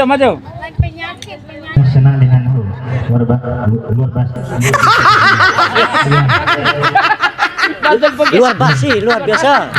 Maju. Senang dengan luar basi, luar biasa.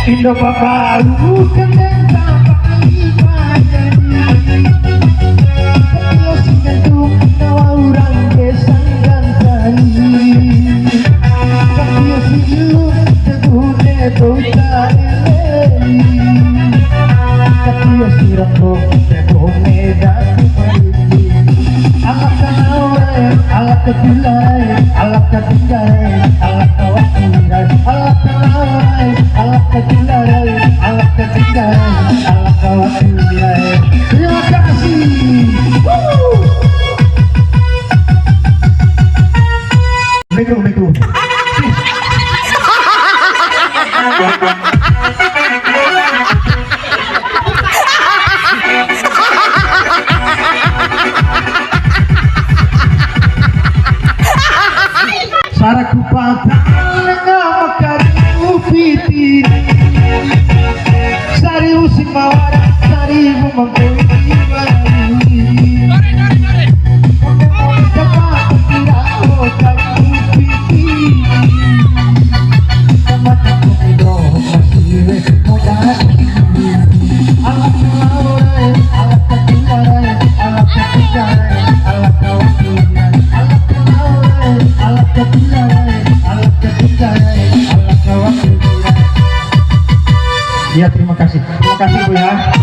Indo babalu kandang sampai pagi Kalau singgantung nawa urang desang gantani Kalau singgung tegune tautareleni Kalau sirangko tegune datu paliti Alak kanaurai, alak ketulai, alak ketinggai, alak kawakirai Alak kanaurai, alak ketulai, alak ketinggai, alak kawakirai Terima kasih. Assalamualaikum. Saraku patang ngamakarimu piti Sari usim mawara, sari bumangkuli baru ketiga, Allah ketiga, Allah kawan ketiga. Ya terima kasih Bu ya.